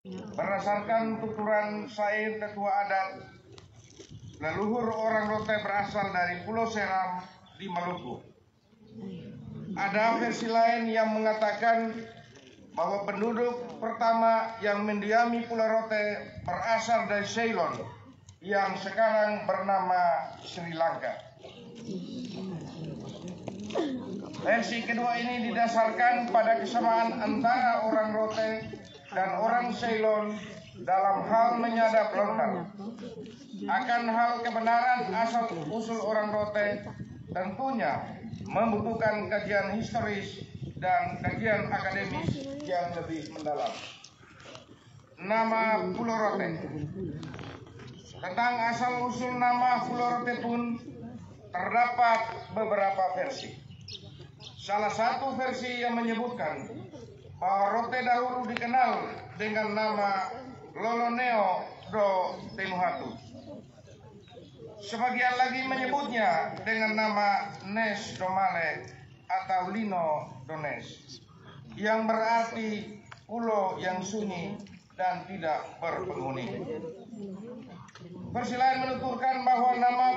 Berdasarkan tuturan syair tetua adat, leluhur orang Rote berasal dari Pulau Seram di Maluku. Ada versi lain yang mengatakan bahwa penduduk pertama yang mendiami Pulau Rote berasal dari Ceylon yang sekarang bernama Sri Lanka. Versi kedua ini didasarkan pada kesamaan antara orang Rote dan orang Ceylon dalam hal menyadap lontar. Akan hal kebenaran asal usul orang Rote tentunya membutuhkan kajian historis dan kajian akademis yang lebih mendalam. Nama Pulau Rote. Tentang asal usul nama Pulau Rote pun terdapat beberapa versi. Salah satu versi yang menyebutkan bahwa Rote dahulu dikenal dengan nama Loloneo do Tenuhatu. Sebagian lagi menyebutnya dengan nama Nes Domale atau Lino Dones, yang berarti pulau yang sunyi dan tidak berpenghuni. Versi lain menuturkan bahwa nama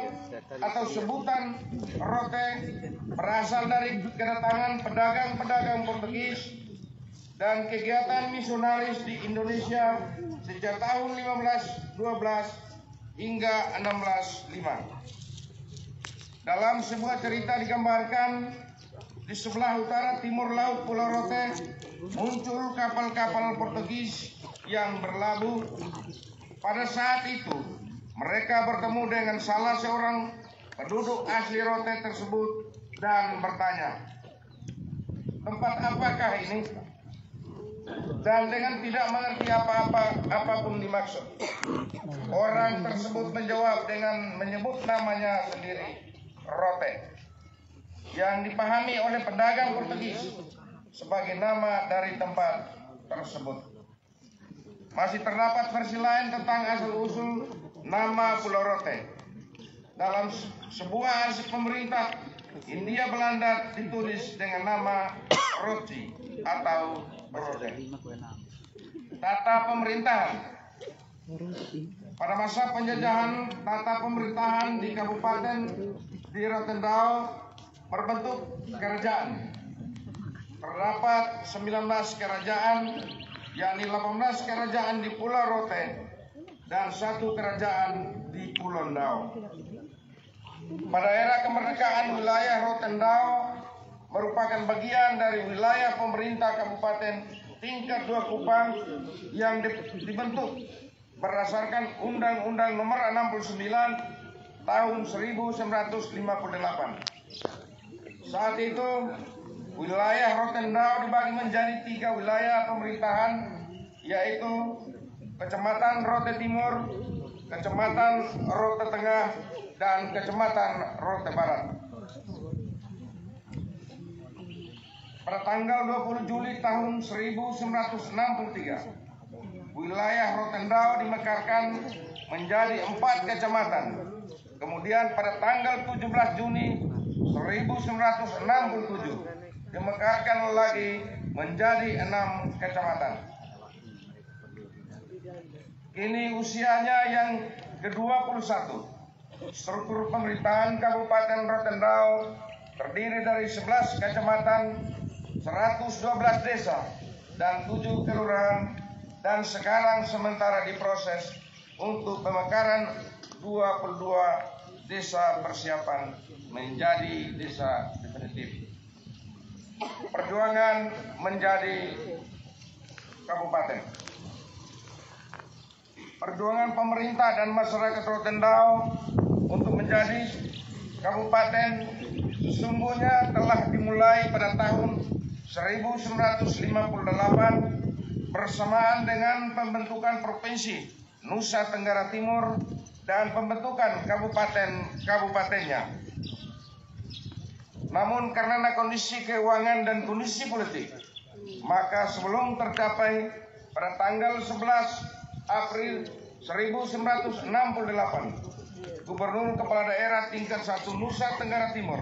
atau sebutan Rote berasal dari kedatangan pedagang-pedagang Portugis dan kegiatan misionaris di Indonesia sejak tahun 1512 hingga 1605. Dalam sebuah cerita digambarkan di sebelah utara timur laut Pulau Rote muncul kapal-kapal Portugis yang berlabuh. Pada saat itu mereka bertemu dengan salah seorang penduduk asli Rote tersebut dan bertanya, "Tempat apakah ini?" Dan dengan tidak mengerti apapun dimaksud, orang tersebut menjawab dengan menyebut namanya sendiri, Rote, yang dipahami oleh pedagang Portugis sebagai nama dari tempat tersebut. Masih terdapat versi lain tentang asal-usul nama Pulau Rote. Dalam sebuah arsip pemerintah Hindia Belanda ditulis dengan nama Roci atau Rote. Tata pemerintahan. Pada masa penjajahan, tata pemerintahan di Kabupaten di Rotendao berbentuk kerajaan. Terdapat 19 kerajaan, yakni 18 kerajaan di Pulau Rote dan 1 kerajaan di Pulau Ndao. Pada era kemerdekaan, wilayah Rotendao merupakan bagian dari wilayah pemerintah Kabupaten tingkat 2 Kupang yang dibentuk berdasarkan Undang-Undang Nomor 69 tahun 1958. Saat itu wilayah Rotendao dibagi menjadi 3 wilayah pemerintahan, yaitu Kecamatan Rote Timur, Kecamatan Rote Tengah, dan Kecamatan Rote Barat. Pada tanggal 20 Juli tahun 1963, wilayah Rotendao dimekarkan menjadi 4 kecamatan. Kemudian pada tanggal 17 Juni 1967 dimekarkan lagi menjadi 6 kecamatan. Kini usianya yang ke-21. Struktur pemerintahan Kabupaten Rotendao terdiri dari 11 kecamatan, 112 desa, dan 7 kelurahan, dan sekarang sementara diproses untuk pemekaran 22 desa persiapan menjadi desa definitif. Perjuangan menjadi kabupaten. Perjuangan pemerintah dan masyarakat Rotendao untuk menjadi kabupaten sesungguhnya telah dimulai pada tahun 1958 bersamaan dengan pembentukan Provinsi Nusa Tenggara Timur dan pembentukan kabupatennya. Namun karena kondisi keuangan dan kondisi politik, maka sebelum tercapai pada tanggal 11 April 1968, Gubernur Kepala Daerah tingkat 1 Nusa Tenggara Timur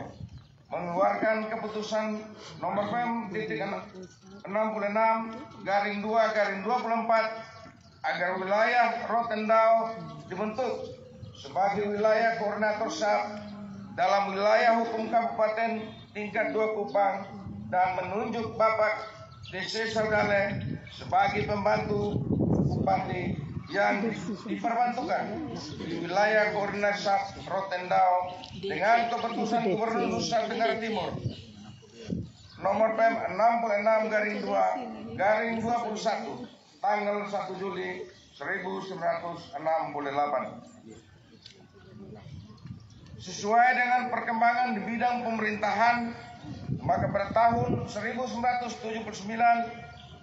mengeluarkan keputusan nomor Pem 66/24 agar wilayah Rotendao dibentuk sebagai wilayah koordinator SAP dalam wilayah hukum Kabupaten tingkat 2 Kupang dan menunjuk Bapak DC Saudale sebagai pembantu Bupati yang diperbantukan di wilayah koordinasi SAP Rotendao dengan keputusan Gubernur Nusa Tenggara Timur nomor PM 66/2/21 tanggal 1 Juli 1968. Sesuai dengan perkembangan di bidang pemerintahan, maka pada tahun 1979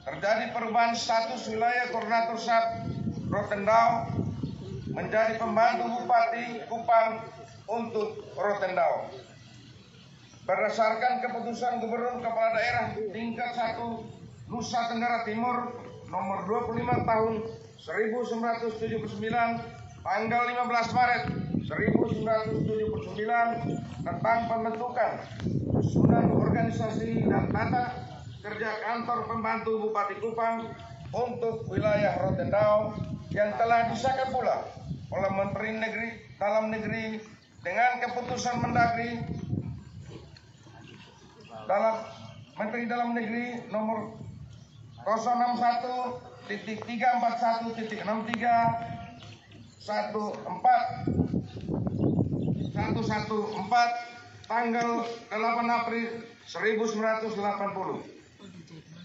terjadi perubahan status wilayah koordinator SAP Rotendao menjadi pembantu Bupati Kupang untuk Rotendao. Berdasarkan keputusan Gubernur Kepala Daerah tingkat 1 Nusa Tenggara Timur nomor 25 tahun 1979 tanggal 15 Maret 1979 tentang pembentukan susunan organisasi dan tata kerja kantor pembantu Bupati Kupang untuk wilayah Rotendao yang telah disahkan pula oleh Menteri Dalam Negeri dengan keputusan Mendagri Menteri Dalam Negeri nomor 061.341.6314 tanggal 8 April 1980.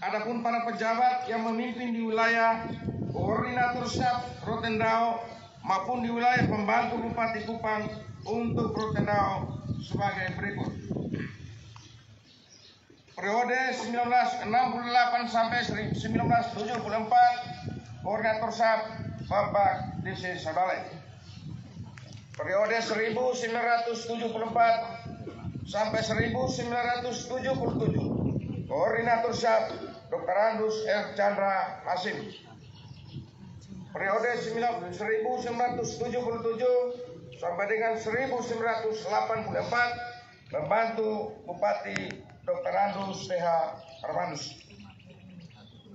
Adapun para pejabat yang memimpin di wilayah koordinator SAP Rotendao maupun di wilayah pembantu Bupati Kupang untuk Rotendao sebagai berikut. Periode 1968 sampai 1974 koordinator SAP Bapak DC Saudale. Periode 1974 sampai 1977 koordinator SAP Dr. Andus R. Chandra Hasim. Periode 1977 sampai dengan 1984 membantu Bupati Dr. Andus TH Armanus.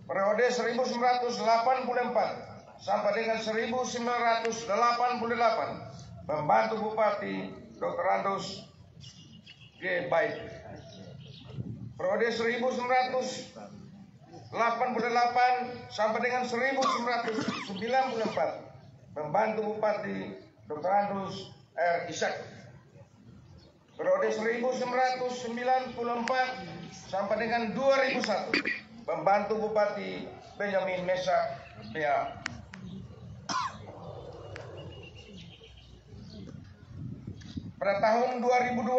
Periode 1984 sampai dengan 1988 membantu Bupati Dr. Andus G. Baik. Periode 1988 sampai dengan 1994 membantu Bupati Dr. Andus R. Ishak. Periode 1994 sampai dengan 2001 membantu Bupati Benjamin Meshak B.A. Pada tahun 2002,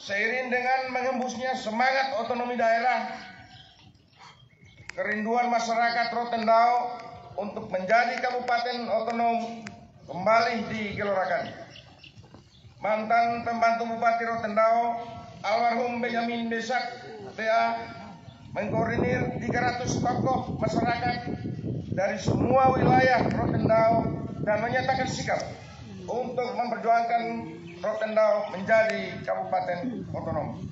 seiring dengan mengembusnya semangat otonomi daerah, kerinduan masyarakat Rotendao untuk menjadi kabupaten otonom kembali digelorakan. Mantan pembantu Bupati Rotendao, almarhum Benjamin Meshak B.A. mengkoordinir 300 tokoh masyarakat dari semua wilayah Rotendao dan menyatakan sikap untuk memperjuangkan Rotendao menjadi kabupaten otonom.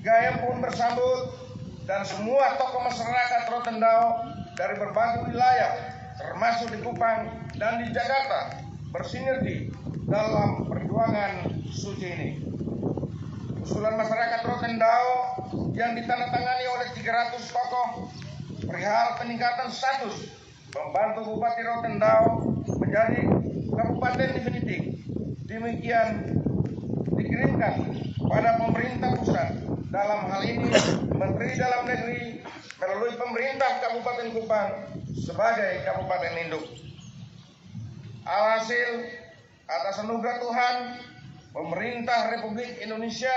Gayam pun bersambut dan semua tokoh masyarakat Rotendao dari berbagai wilayah termasuk di Kupang dan di Jakarta bersinergi dalam perjuangan suci ini. Usulan masyarakat Rotendao yang ditandatangani oleh 300 tokoh perihal peningkatan status pembantu Bupati Rotendao menjadi kabupaten definitif demikian dikirimkan pada pemerintah pusat, dalam hal ini Menteri Dalam Negeri melalui pemerintah Kabupaten Kupang sebagai kabupaten induk. Alhasil, atas anugerah Tuhan, pemerintah Republik Indonesia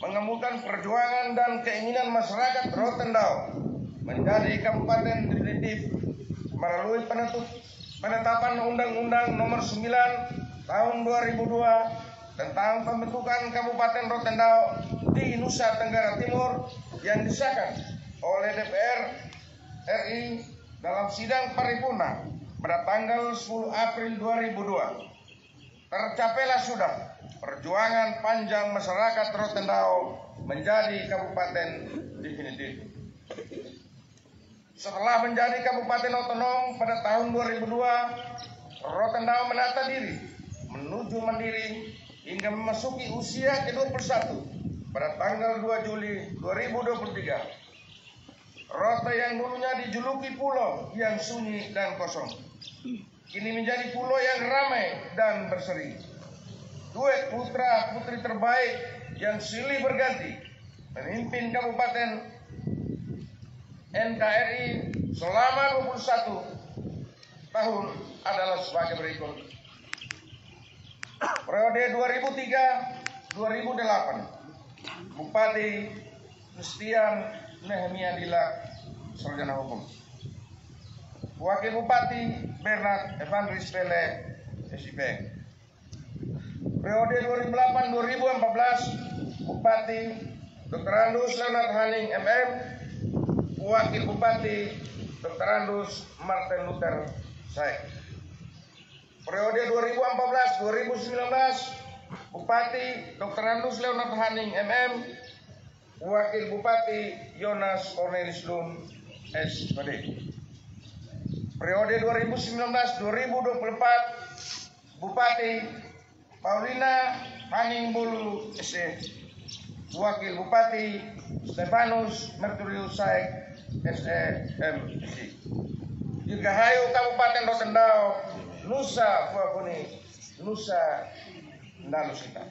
mengemukkan perjuangan dan keinginan masyarakat Rotendao menjadi kabupaten definitif melalui penetapan Undang-Undang Nomor 9 Tahun 2002 tentang pembentukan Kabupaten Rotendao di Nusa Tenggara Timur yang disahkan oleh DPR RI dalam sidang paripurna pada tanggal 10 April 2002. Tercapailah sudah perjuangan panjang masyarakat Rotendao menjadi kabupaten definitif. Setelah menjadi kabupaten otonom pada tahun 2002, Rotendao menata diri menuju mandiri hingga memasuki usia ke-21 pada tanggal 2 Juli 2023. Rote yang dulunya dijuluki pulau yang sunyi dan kosong, kini menjadi pulau yang ramai dan berseri. Duet putra putri terbaik yang silih berganti memimpin Kabupaten NKRI selama 21 tahun adalah sebagai berikut. Periode 2003-2008, Bupati Christian Nehemia Dila, sarjana hukum. Wakil Bupati Bernard Evandris Pele, SIP. Periode 2008-2014, Bupati Dr. Andus Leonard Haning MM. Wakil Bupati Dr. Andus Martin Luther Saik. Periode 2014-2019, Bupati Dr. Andus Leonard Haning MM. Wakil Bupati Yonas Cornelis Lun SPD. Periode 2019-2024, Bupati Paulina Haning Bulu SE. Wakil Bupati Stefanus Merturius Saik SEMC. Dirgahayu Kabupaten Rotendao, Nusa Fuabuni, Nusa Ndalusita.